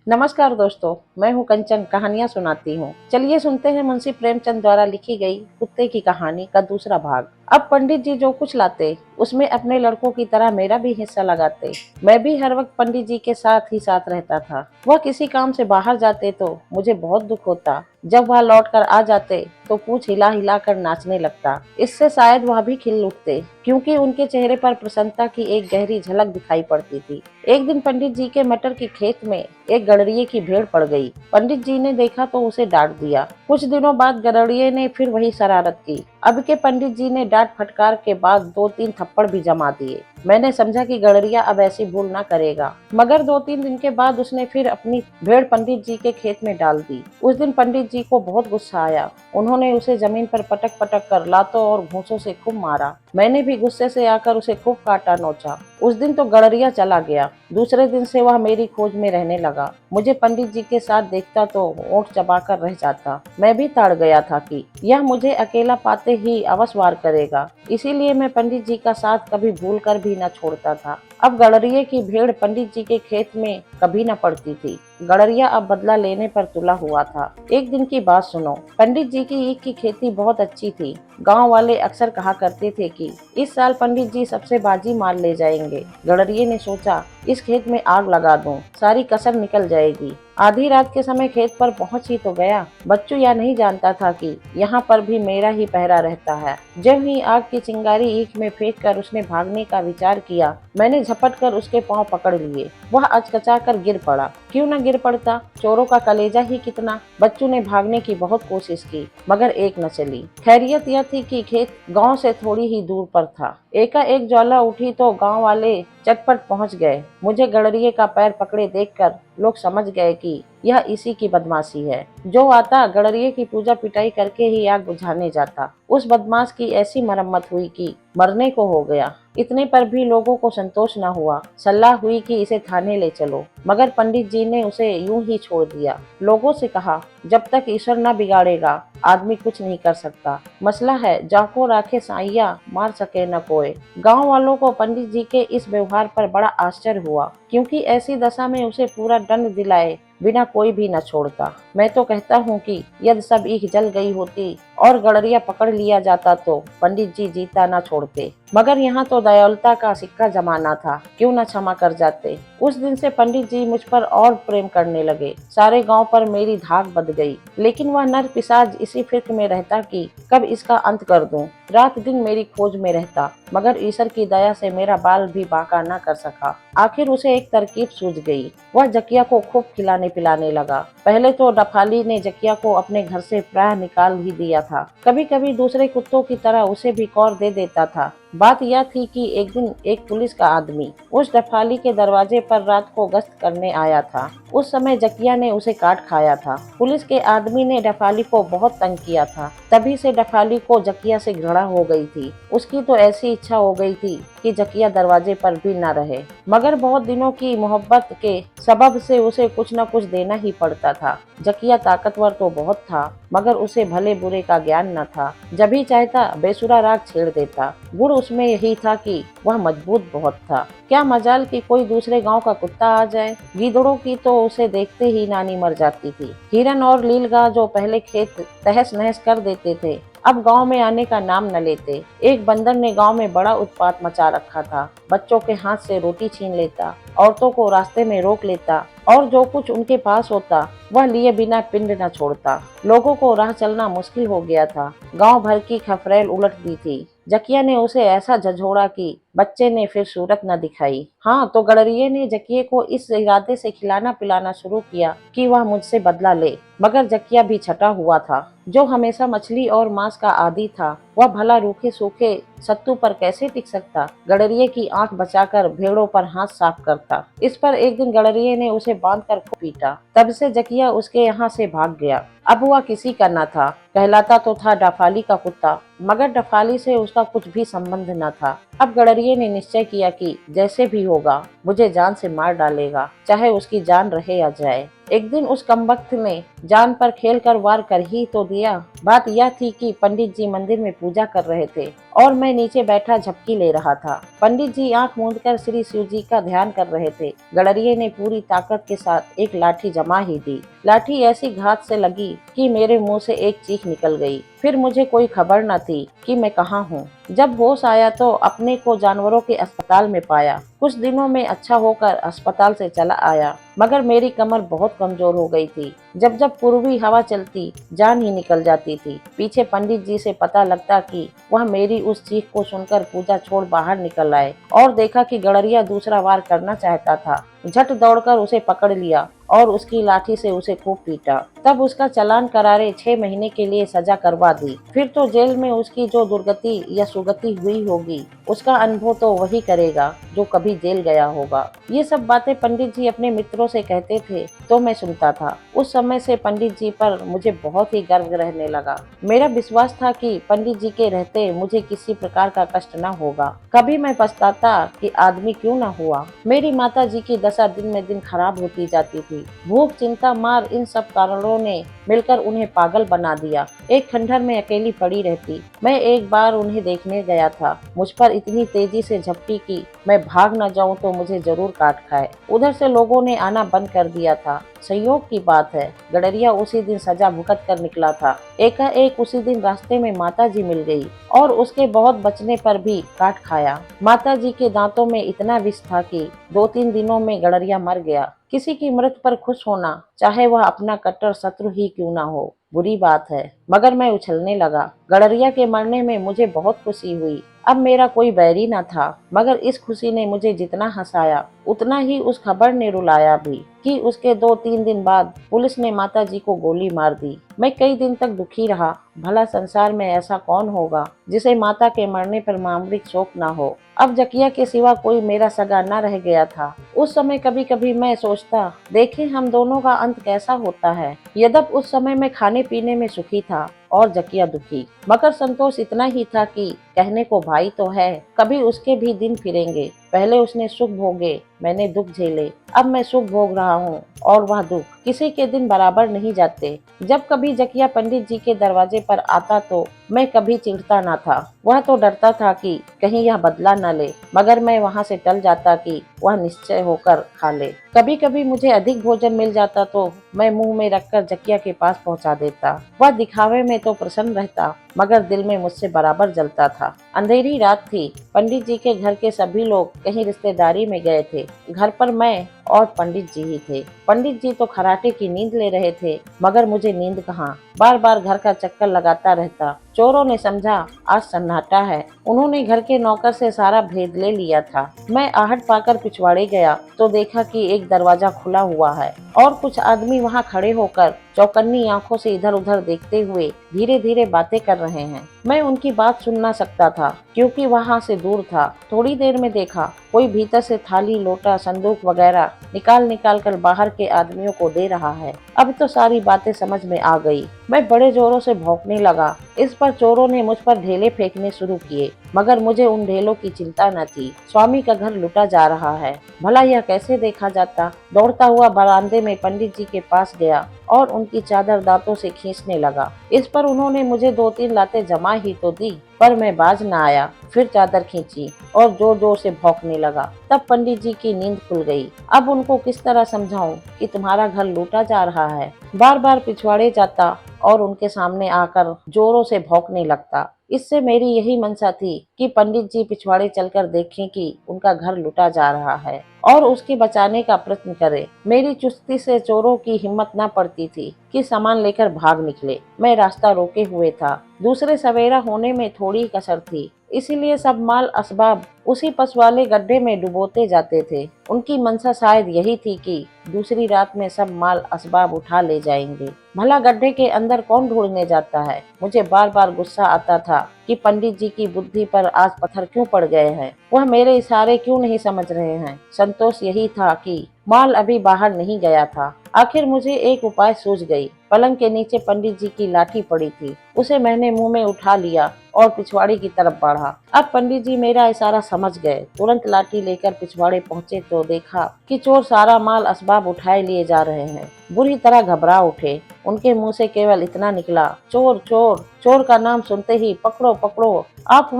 नमस्कार दोस्तों, मैं हूं कंचन, कहानियां सुनाती हूं। चलिए सुनते हैं मुंशी प्रेमचंद द्वारा लिखी गई कुत्ते की कहानी का दूसरा भाग। अब पंडित जी जो कुछ लाते उसमें अपने लड़कों की तरह मेरा भी हिस्सा लगाते। मैं भी हर वक्त पंडित जी के साथ ही साथ रहता था। वह किसी काम से बाहर जाते तो मुझे बहुत दुख होता। जब वह लौट कर आ जाते तो पूछ हिला हिला कर नाचने लगता। इससे शायद वह भी खिल उठते, क्योंकि उनके चेहरे पर प्रसन्नता की एक गहरी झलक दिखाई पड़ती थी। एक दिन पंडित जी के मटर के खेत में एक गड़रिये की भेड़ पड़ गई। पंडित जी ने देखा तो उसे डांट दिया। कुछ दिनों बाद गड़रिये ने फिर वही शरारत की। अब के पंडित जी ने डांट फटकार के बाद 2-3 थप्पड़ भी जमा दिए। मैंने समझा कि गड़रिया अब ऐसी भूल न करेगा, मगर 2-3 दिन के बाद उसने फिर अपनी भेड़ पंडित जी के खेत में डाल दी। उस दिन पंडित जी को बहुत गुस्सा आया। उन्होंने उसे जमीन पर पटक पटक कर लातों और घूंसों से खूब मारा। मैंने भी गुस्से से आकर उसे खूब काटा नोचा। उस दिन तो गड़रिया चला गया। दूसरे दिन से वह मेरी खोज में रहने लगा। मुझे पंडित जी के साथ देखता तो ओठ चबाकर रह जाता। मैं भी ताड़ गया था कि यह मुझे अकेला पाते ही अवश्य वार करेगा। इसीलिए मैं पंडित जी का साथ कभी भूल कर भी न छोड़ता था। अब गड़रिये की भेड़ पंडित जी के खेत में कभी न पड़ती थी। गड़रिया अब बदला लेने पर तुला हुआ था। एक दिन की बात सुनो। पंडित जी की ईख की खेती बहुत अच्छी थी। गांव वाले अक्सर कहा करते थे कि इस साल पंडित जी सबसे बाजी मार ले जाएंगे। गड़रिये ने सोचा, इस खेत में आग लगा दूं, सारी कसर निकल जाएगी। आधी रात के समय खेत पर पहुंच ही तो गया। बच्चू यह नहीं जानता था कि यहाँ पर भी मेरा ही पहरा रहता है। जब ही आग की चिंगारी ईख में फेंक कर उसने भागने का विचार किया, मैंने झपट कर उसके पांव पकड़ लिए। वह अचकचा कर गिर पड़ा। क्यों न गिर पड़ता, चोरों का कलेजा ही कितना। बच्चू ने भागने की बहुत कोशिश की, मगर एक न चली। खैरियत यह थी कि खेत गांव से थोड़ी ही दूर पर था। एकाएक ज्वाला उठी तो गांव वाले चटपट पहुंच गए। मुझे गड़रिये का पैर पकड़े देखकर लोग समझ गए कि यह इसी की बदमाशी है। जो आता गड़रिये की पूजा पिटाई करके ही आग बुझाने जाता। उस बदमाश की ऐसी मरम्मत हुई कि मरने को हो गया। इतने पर भी लोगों को संतोष न हुआ। सलाह हुई कि इसे थाने ले चलो, मगर पंडित जी ने उसे यूं ही छोड़ दिया। लोगों से कहा, जब तक ईश्वर न बिगाड़ेगा आदमी कुछ नहीं कर सकता। मसला है जाको राखे साइया, मार सके न कोई। गांव वालों को पंडित जी के इस व्यवहार पर बड़ा आश्चर्य हुआ, क्योंकि ऐसी दशा में उसे पूरा दंड दिलाए बिना कोई भी न छोड़ता। मैं तो कहता हूँ कि यदि सब ईख जल गई होती और गड़रिया पकड़ लिया जाता तो पंडित जी जीता न छोड़ते। मगर यहाँ तो दयालुता का सिक्का जमाना था, क्यों न क्षमा कर जाते। उस दिन से पंडित जी मुझ पर और प्रेम करने लगे। सारे गांव पर मेरी धाक बंध गई। लेकिन वह नर पिशाच इसी फिक्र में रहता कि कब इसका अंत कर दूं। रात दिन मेरी खोज में रहता, मगर ईश्वर की दया से मेरा बाल भी बांका न कर सका। आखिर उसे एक तरकीब सूझ गई। वह जकिया को खूब खिलाने पिलाने लगा। पहले तो डफाली ने जकिया को अपने घर से प्राय निकाल ही दिया था। कभी कभी दूसरे कुत्तों की तरह उसे भी कौर दे देता था। बात यह थी कि एक दिन एक पुलिस का आदमी उस डफाली के दरवाजे पर रात को गश्त करने आया था। उस समय जकिया ने उसे काट खाया था। पुलिस के आदमी ने डफाली को बहुत तंग किया था। तभी से डफाली को जकिया से घृणा हो गई थी। उसकी तो ऐसी इच्छा हो गई थी कि जकिया दरवाजे पर भी न रहे। मगर बहुत दिनों की मोहब्बत के सबब से उसे कुछ न कुछ देना ही पड़ता था। जकिया ताकतवर तो बहुत था, मगर उसे भले बुरे का ज्ञान न था। जब ही चाहता बेसुरा राग छेड़ देता। गुण उसमें यही था कि वह मजबूत बहुत था। क्या मजाल कि कोई दूसरे गांव का कुत्ता आ जाए। गीदड़ों की तो उसे देखते ही नानी मर जाती थी। हिरन और लीलगाय जो पहले खेत तहस नहस कर देते थे, अब गांव में आने का नाम न लेते। एक बंदर ने गांव में बड़ा उत्पात मचा रखा था। बच्चों के हाथ से रोटी छीन लेता, औरतों को रास्ते में रोक लेता, और जो कुछ उनके पास होता वह लिए बिना पिंड न छोड़ता। लोगों को राह चलना मुश्किल हो गया था। गांव भर की खफरेल उलट दी थी। जकिया ने उसे ऐसा झंझोड़ा कि बच्चे ने फिर सूरत न दिखाई। हाँ, तो गड़रिये ने जकिए को इस इरादे से खिलाना पिलाना शुरू किया कि वह मुझसे बदला ले। मगर जकिया भी छटा हुआ था। जो हमेशा मछली और मांस का आदी था, वह भला रूखे सूखे सत्तू पर कैसे टिक सकता। गड़रिये की आंख बचाकर भेड़ों पर हाथ साफ करता। इस पर एक दिन गड़रिये ने उसे बांधकर खूब पीटा। तब से जकिया उसके यहाँ से भाग गया। अब वह किसी का न था। कहलाता तो था डफाली का कुत्ता, मगर डफाली से उसका कुछ भी संबंध न था। अब गड़रिये ने निश्चय किया कि जैसे भी होगा मुझे जान से मार डालेगा, चाहे उसकी जान रहे या जाए। एक दिन उस कमबख्त ने जान पर खेल कर वार कर ही तो दिया। बात यह थी कि पंडित जी मंदिर में पूजा कर रहे थे और मैं नीचे बैठा झपकी ले रहा था। पंडित जी आंख मूंद कर श्री शिव जी का ध्यान कर रहे थे। गडरिये ने पूरी ताकत के साथ एक लाठी जमा ही दी। लाठी ऐसी घात से लगी कि मेरे मुंह से एक चीख निकल गई। फिर मुझे कोई खबर न थी कि मैं कहाँ हूँ। जब होश आया तो अपने को जानवरों के अस्पताल में पाया। कुछ दिनों में अच्छा होकर अस्पताल से चला आया, मगर मेरी कमर बहुत कमजोर हो गई थी। जब जब पूर्वी हवा चलती जान ही निकल जाती थी। पीछे पंडित जी से पता लगता कि वह मेरी उस चीख को सुनकर पूजा छोड़ बाहर निकल आए और देखा कि गडरिया दूसरा वार करना चाहता था। झट दौड़कर उसे पकड़ लिया और उसकी लाठी से उसे खूब पीटा। तब उसका चालान करारे 6 महीने के लिए सजा करवा दी। फिर तो जेल में उसकी जो दुर्गति या सुगति हुई होगी, उसका अनुभव तो वही करेगा जो कभी जेल गया होगा। ये सब बातें पंडित जी अपने मित्रों से कहते थे तो मैं सुनता था। उस समय से पंडित जी पर मुझे बहुत ही गर्व रहने लगा। मेरा विश्वास था कि पंडित जी के रहते मुझे किसी प्रकार का कष्ट न होगा। कभी मैं पछताता कि आदमी क्यों न हुआ। मेरी माता जी की दशा दिन में दिन खराब होती जाती थी। भूख, चिंता, मार, इन सब कारणों ने मिलकर उन्हें पागल बना दिया। एक खंडहर में अकेली पड़ी रहती। मैं एक बार उन्हें देखने गया था। मुझ पर इतनी तेजी से झपटी कि मैं भाग न जाऊं तो मुझे जरूर काट खाए। उधर से लोगों ने आना बंद कर दिया था। संयोग की बात है, गडरिया उसी दिन सजा भुगत कर निकला था। एकाएक उसी दिन रास्ते में माता जी मिल गई और उसके बहुत बचने पर भी काट खाया। माता जी के दांतों में इतना विष था कि 2-3 दिनों में गडरिया मर गया। किसी की मृत्यु पर खुश होना, चाहे वह अपना कट्टर शत्रु ही क्यों ना हो, बुरी बात है। मगर मैं उछलने लगा। गडरिया के मरने में मुझे बहुत खुशी हुई। अब मेरा कोई बैरी न था, मगर इस खुशी ने मुझे जितना हंसाया उतना ही उस खबर ने रुलाया भी कि उसके 2-3 दिन बाद पुलिस ने माता जी को गोली मार दी। मैं कई दिन तक दुखी रहा। भला संसार में ऐसा कौन होगा जिसे माता के मरने पर मामूलिक शोक न हो। अब जकिया के सिवा कोई मेरा सगा न रह गया था। उस समय कभी कभी मैं सोचता, देखें हम दोनों का अंत कैसा होता है। यद्यप उस समय मैं खाने पीने में सुखी था और जकिया दुखी, मगर संतोष इतना ही था कि कहने को भाई तो है, कभी उसके भी दिन फिरेंगे। पहले उसने सुख भोगे, मैंने दुख झेले। अब मैं सुख भोग रहा हूँ और वह दुख। किसी के दिन बराबर नहीं जाते। जब कभी जकिया पंडित जी के दरवाजे पर आता तो मैं कभी चिढ़ता न था। वह तो डरता था कि कहीं यह बदला न ले, मगर मैं वहाँ से टल जाता कि वह निश्चय होकर खा ले। कभी कभी मुझे अधिक भोजन मिल जाता तो मैं मुंह में रखकर जकिया के पास पहुँचा देता। वह दिखावे में तो प्रसन्न रहता, मगर दिल में मुझसे बराबर जलता था। अंधेरी रात थी। पंडित जी के घर के सभी लोग कहीं रिश्तेदारी में गए थे। घर पर मैं और पंडित जी ही थे। पंडित जी तो खराटे की नींद ले रहे थे, मगर मुझे नींद कहाँ। बार बार घर का चक्कर लगाता रहता। चोरों ने समझा आज सन्नाटा है। उन्होंने घर के नौकर से सारा भेद ले लिया था। मैं आहट पाकर पिछवाड़े गया तो देखा कि एक दरवाजा खुला हुआ है और कुछ आदमी वहां खड़े होकर चौकन्नी आंखों से इधर उधर देखते हुए धीरे धीरे बातें कर रहे हैं। मैं उनकी बात सुन ना सकता था क्योंकि वहां से दूर था। थोड़ी देर में देखा कोई भीतर से थाली, लोटा, संदूक वगैरह निकाल कर बाहर के आदमियों को दे रहा है। अब तो सारी बातें समझ में आ गई। मैं बड़े जोरों से भौंकने लगा। इस पर चोरों ने मुझ पर ढेले फेंकने शुरू किए, मगर मुझे उन ढेलों की चिंता न थी। स्वामी का घर लूटा जा रहा है, भला यह कैसे देखा जाता। दौड़ता हुआ बरामदे में पंडित जी के पास गया और उनकी चादर दांतों से खींचने लगा। इस पर उन्होंने मुझे 2-3 लातें जमा ही तो दी, पर मैं बाज न आया। फिर चादर खींची और जोर जोर से भौंकने लगा। तब पंडित जी की नींद खुल गई। अब उनको किस तरह समझाऊं कि तुम्हारा घर लूटा जा रहा है। बार बार पिछवाड़े जाता और उनके सामने आकर जोरों से भौंकने लगता। इससे मेरी यही मंशा थी कि पंडित जी पिछवाड़े चलकर देखें कि उनका घर लूटा जा रहा है और उसके बचाने का प्रयत्न करे। मेरी चुस्ती से चोरों की हिम्मत न पड़ती थी कि सामान लेकर भाग निकले। मैं रास्ता रोके हुए था। दूसरे सवेरा होने में थोड़ी कसर थी, इसीलिए सब माल असबाब उसी पसवाले गड्ढे में डुबोते जाते थे। उनकी मंशा शायद यही थी कि दूसरी रात में सब माल असबाब उठा ले जाएंगे। भला गड्ढे के अंदर कौन ढूंढने जाता है। मुझे बार बार गुस्सा आता था कि पंडित जी की बुद्धि पर आज पत्थर क्यों पड़ गए हैं। वह मेरे इशारे क्यों नहीं समझ रहे हैं। संतोष यही था कि माल अभी बाहर नहीं गया था। आखिर मुझे एक उपाय सूझ गई। पलंग के नीचे पंडित जी की लाठी पड़ी थी। उसे मैंने मुंह में उठा लिया और पिछवाड़े की तरफ बढ़ा। अब पंडित जी मेरा इशारा समझ गए। तुरंत लाठी लेकर पिछवाड़े पहुंचे तो देखा कि चोर सारा माल असबाब उठाए लिए जा रहे हैं। बुरी तरह घबरा उठे। उनके मुंह से केवल इतना निकला, चोर चोर। चोर का नाम सुनते ही पकड़ो पकड़ो, आप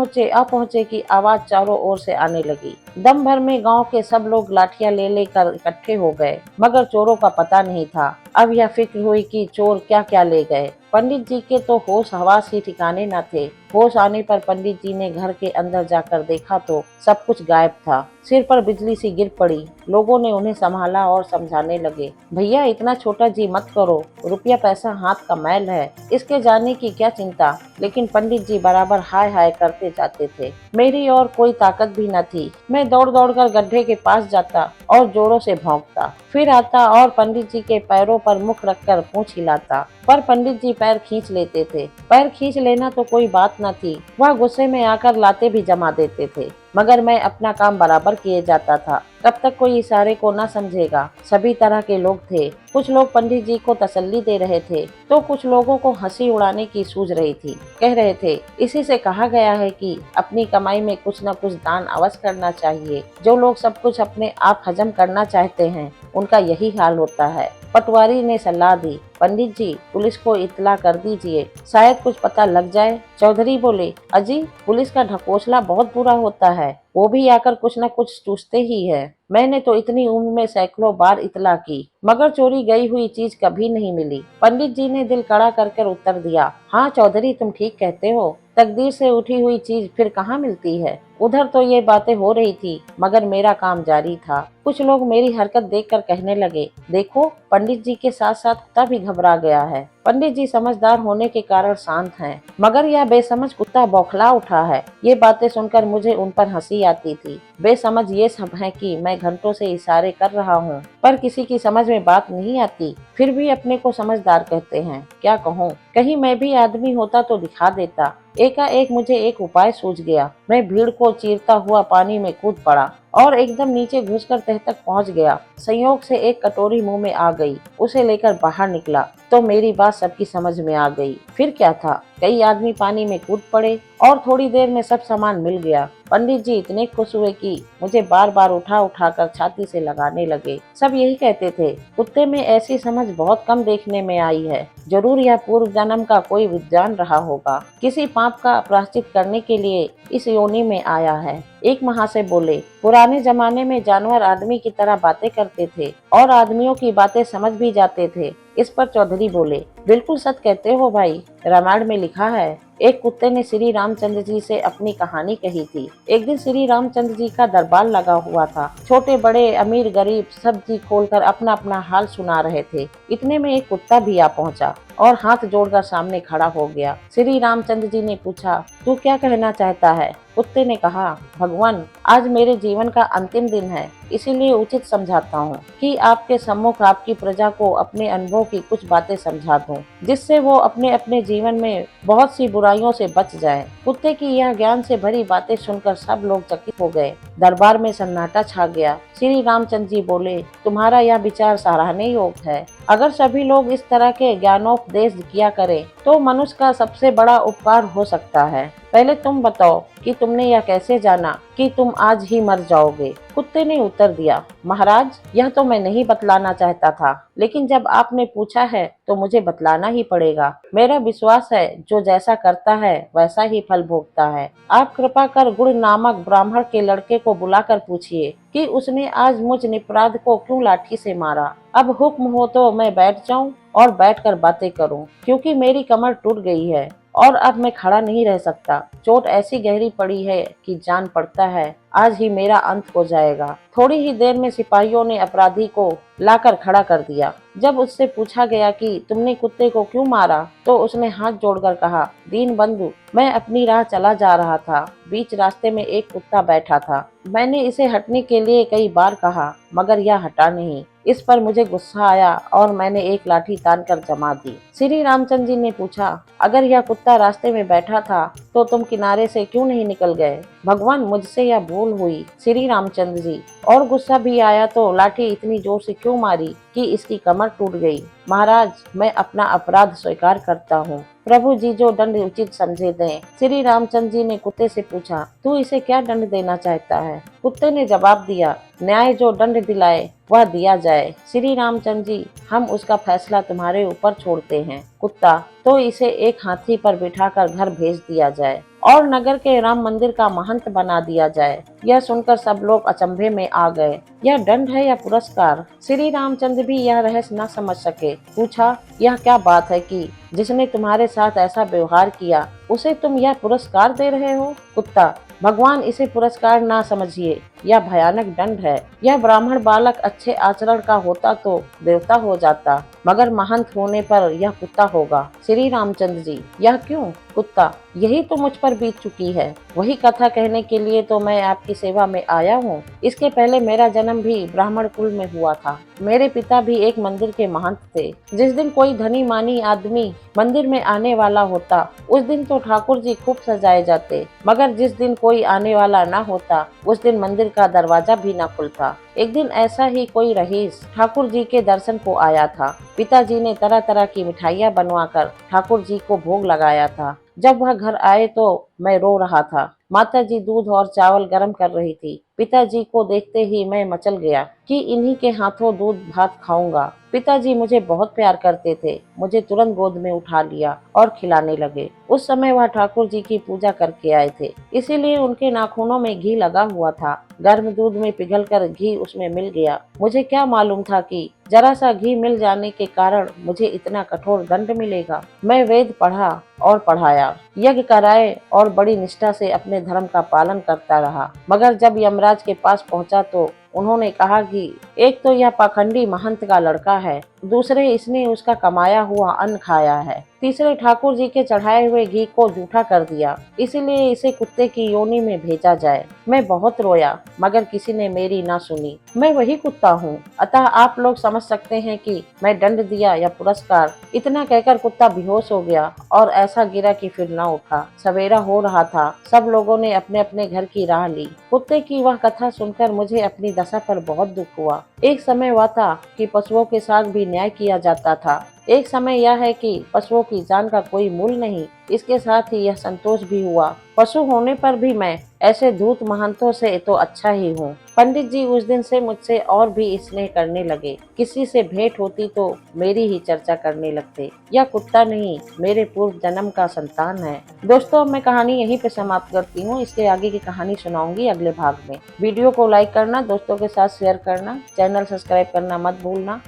पहुंचे की आवाज चारों ओर से आने लगी। दम भर में गांव के सब लोग लाठियां ले लेकर इकट्ठे हो गए, मगर चोरों का पता नहीं था। अब यह फिक्र हुई कि चोर क्या क्या ले गए। पंडित जी के तो होश हवास ही ठिकाने न थे। होश आने पर पंडित जी ने घर के अंदर जाकर देखा तो सब कुछ गायब था। सिर पर बिजली सी गिर पड़ी। लोगों ने उन्हें संभाला और समझाने लगे, भैया इतना छोटा जी मत करो, रुपया पैसा हाथ का मैल है, इसके जाने की क्या चिंता। लेकिन पंडित जी बराबर हाय हाय करते जाते थे। मेरी और कोई ताकत भी न थी। मैं दौड़ दौड़ कर गड्ढे के पास जाता और जोरों से भौंकता, फिर आता और पंडित जी के पैरों पर मुख रखकर पूंछ हिलाता। पर पंडित जी पैर खींच लेते थे। पैर खींच लेना तो कोई बात न थी, वह गुस्से में आकर लाते भी जमा देते थे, मगर मैं अपना काम बराबर किए जाता था। तब तक कोई इशारे को न समझेगा। सभी तरह के लोग थे। कुछ लोग पंडित जी को तसल्ली दे रहे थे तो कुछ लोगों को हंसी उड़ाने की सूझ रही थी। कह रहे थे, इसी से कहा गया है कि अपनी कमाई में कुछ न कुछ दान अवश्य करना चाहिए। जो लोग सब कुछ अपने आप हजम करना चाहते हैं उनका यही हाल होता है। पटवारी ने सलाह दी, पंडित जी पुलिस को इत्तला कर दीजिए, शायद कुछ पता लग जाए। चौधरी बोले, अजी पुलिस का ढकोसला बहुत बुरा होता है, वो भी आकर कुछ न कुछ चूसते ही है। मैंने तो इतनी उम्र में सैकड़ों बार इत्तला की, मगर चोरी गई हुई चीज कभी नहीं मिली। पंडित जी ने दिल कड़ा कर उत्तर दिया, हाँ चौधरी तुम ठीक कहते हो, तकदीर से उठी हुई चीज फिर कहाँ मिलती है। उधर तो ये बातें हो रही थी, मगर मेरा काम जारी था। कुछ लोग मेरी हरकत देखकर कहने लगे, देखो पंडित जी के साथ साथ कुत्ता भी घबरा गया है। पंडित जी समझदार होने के कारण शांत हैं, मगर यह बेसमझ कुत्ता बौखला उठा है। ये बातें सुनकर मुझे उन पर हंसी आती थी। बेसमझ ये सब है कि मैं घंटों से इशारे कर रहा हूँ, पर किसी की समझ में बात नहीं आती। फिर भी अपने को समझदार कहते हैं, क्या कहूँ। कहीं मैं भी आदमी होता तो दिखा देता। एकाएक मुझे एक उपाय सूझ गया। मैं भीड़ को चीरता हुआ पानी में कूद पड़ा और एकदम नीचे घुसकर तह तक पहुंच गया। संयोग से एक कटोरी मुंह में आ गई। उसे लेकर बाहर निकला तो मेरी बात सबकी समझ में आ गई। फिर क्या था, कई आदमी पानी में कूद पड़े और थोड़ी देर में सब सामान मिल गया। पंडित जी इतने खुश हुए कि मुझे बार बार उठा उठा कर छाती से लगाने लगे। सब यही कहते थे, कुत्ते में ऐसी समझ बहुत कम देखने में आई है। जरूर यह पूर्व जन्म का कोई विद्वान रहा होगा, किसी पाप का प्रायश्चित करने के लिए इस योनि में आया है। एक महाशय बोले, पुराने जमाने में जानवर आदमी की तरह बातें करते थे और आदमियों की बातें समझ भी जाते थे। इस पर चौधरी बोले, बिल्कुल सच कहते हो भाई, रामायण में लिखा है एक कुत्ते ने श्री रामचंद्र जी से अपनी कहानी कही थी। एक दिन श्री रामचंद्र जी का दरबार लगा हुआ था। छोटे बड़े अमीर गरीब सब जी खोलकर अपना अपना हाल सुना रहे थे। इतने में एक कुत्ता भी आ पहुंचा और हाथ जोड़कर सामने खड़ा हो गया। श्री रामचंद्र जी ने पूछा, तू क्या कहना चाहता है। कुत्ते ने कहा, भगवान आज मेरे जीवन का अंतिम दिन है, इसीलिए उचित समझाता हूँ कि आपके सम्मुख आपकी प्रजा को अपने अनुभव की कुछ बातें समझा दूं, जिससे वो अपने अपने जीवन में बहुत सी बुराइयों से बच जाए। कुत्ते की यह ज्ञान से भरी बातें सुनकर सब लोग चकित हो गए। दरबार में सन्नाटा छा गया। श्री रामचंद्र जी बोले, तुम्हारा यह विचार सराहनीय योग्य है। अगर सभी लोग इस तरह के ज्ञानोपदेश किया करें तो मनुष्य का सबसे बड़ा उपकार हो सकता है। पहले तुम बताओ कि तुमने यह कैसे जाना कि तुम आज ही मर जाओगे। कुत्ते ने उत्तर दिया, महाराज यह तो मैं नहीं बतलाना चाहता था, लेकिन जब आपने पूछा है तो मुझे बतलाना ही पड़ेगा। मेरा विश्वास है जो जैसा करता है वैसा ही फल भोगता है। आप कृपा कर गुण नामक ब्राह्मण के लड़के को बुलाकर पूछिए कि उसने आज मुझ निपराध को क्यों लाठी से मारा। अब हुक्म हो तो मैं बैठ जाऊं और बैठकर बातें करूं, क्योंकि मेरी कमर टूट गई है और अब मैं खड़ा नहीं रह सकता। चोट ऐसी गहरी पड़ी है कि जान पड़ता है आज ही मेरा अंत हो जाएगा। थोड़ी ही देर में सिपाहियों ने अपराधी को लाकर खड़ा कर दिया। जब उससे पूछा गया कि तुमने कुत्ते को क्यों मारा, तो उसने हाथ जोड़कर कहा, दीन बंधु मैं अपनी राह चला जा रहा था, बीच रास्ते में एक कुत्ता बैठा था। मैंने इसे हटने के लिए कई बार कहा, मगर यह हटा नहीं। इस पर मुझे गुस्सा आया और मैंने एक लाठी तान कर जमा दी। श्री रामचंद्र जी ने पूछा, अगर यह कुत्ता रास्ते में बैठा था तो तुम किनारे से क्यों नहीं निकल गए। भगवान मुझसे यह भूल हुई श्री रामचंद्र जी। और गुस्सा भी आया तो लाठी इतनी जोर से क्यों मारी कि इसकी कमर टूट गई। महाराज, मैं अपना अपराध स्वीकार करता हूँ। प्रभु जी जो दंड उचित समझे दें। श्री रामचंद्र जी ने कुत्ते से पूछा, तू इसे क्या दंड देना चाहता है। कुत्ते ने जवाब दिया, न्याय जो दंड दिलाए वह दिया जाए। श्री रामचंद्र जी, हम उसका फैसला तुम्हारे ऊपर छोड़ते हैं। कुत्ता, तो इसे एक हाथी पर बिठाकर घर भेज दिया जाए और नगर के राम मंदिर का महंत बना दिया जाए। यह सुनकर सब लोग अचंभे में आ गए। यह दंड है या पुरस्कार? श्री रामचंद्र भी यह रहस्य न समझ सके। पूछा, यह क्या बात है कि जिसने तुम्हारे साथ ऐसा व्यवहार किया उसे तुम यह पुरस्कार दे रहे हो? कुत्ता, भगवान इसे पुरस्कार ना समझिए, यह भयानक दंड है। यह ब्राह्मण बालक अच्छे आचरण का होता तो देवता हो जाता, मगर महंत होने पर यह कुत्ता होगा। श्री रामचंद्र जी, यह क्यों? कुत्ता, यही तो मुझ पर बीत चुकी है। वही कथा कहने के लिए तो मैं आपकी सेवा में आया हूँ। इसके पहले मेरा जन्म भी ब्राह्मण कुल में हुआ था। मेरे पिता भी एक मंदिर के महंत थे। जिस दिन कोई धनी मानी आदमी मंदिर में आने वाला होता उस दिन तो ठाकुर जी खूब सजाए जाते, मगर जिस दिन कोई आने वाला न होता उस दिन मंदिर का दरवाजा भी न खुलता। एक दिन ऐसा ही कोई रईस ठाकुर जी के दर्शन को आया था। पिताजी ने तरह तरह की मिठाइयाँ बनवाकर ठाकुर जी को भोग लगाया था। जब वह घर आए तो मैं रो रहा था। माताजी दूध और चावल गर्म कर रही थी। पिताजी को देखते ही मैं मचल गया कि इन्हीं के हाथों दूध भात खाऊंगा। पिताजी मुझे बहुत प्यार करते थे। मुझे तुरंत गोद में उठा लिया और खिलाने लगे। उस समय वह ठाकुर जी की पूजा करके आए थे, इसीलिए उनके नाखूनों में घी लगा हुआ था। गर्म दूध में पिघलकर घी उसमें मिल गया। मुझे क्या मालूम था कि जरा सा घी मिल जाने के कारण मुझे इतना कठोर दंड मिलेगा। मैं वेद पढ़ा और पढ़ाया, यज्ञ कराए और बड़ी निष्ठा से अपने धर्म का पालन करता रहा। मगर जब यमराज के पास पहुंचा तो उन्होंने कहा कि एक तो यह पाखंडी महंत का लड़का है, दूसरे इसने उसका कमाया हुआ अन्न खाया है, तीसरे ठाकुर जी के चढ़ाए हुए घी को जूठा कर दिया, इसलिए इसे कुत्ते की योनि में भेजा जाए। मैं बहुत रोया मगर किसी ने मेरी ना सुनी। मैं वही कुत्ता हूँ, अतः आप लोग समझ सकते हैं कि मैं दंड दिया या पुरस्कार। इतना कहकर कुत्ता बेहोश हो गया और ऐसा गिरा कि फिर न उठा। सवेरा हो रहा था। सब लोगों ने अपने अपने घर की राह ली। कुत्ते की वह कथा सुनकर मुझे अपनी दशा पर बहुत दुख हुआ। एक समय वह था कि पशुओं के साथ भी न्याय किया जाता था। एक समय यह है कि पशुओं की जान का कोई मूल्य नहीं। इसके साथ ही यह संतोष भी हुआ, पशु होने पर भी मैं ऐसे धूर्त महंतों से तो अच्छा ही हूँ। पंडित जी उस दिन से मुझसे और भी स्नेह करने लगे। किसी से भेंट होती तो मेरी ही चर्चा करने लगते। यह कुत्ता नहीं, मेरे पूर्व जन्म का संतान है। दोस्तों, मैं कहानी यहीं पे समाप्त करती हूँ। इसके आगे की कहानी सुनाऊंगी अगले भाग में। वीडियो को लाइक करना, दोस्तों के साथ शेयर करना, चैनल सब्सक्राइब करना मत भूलना।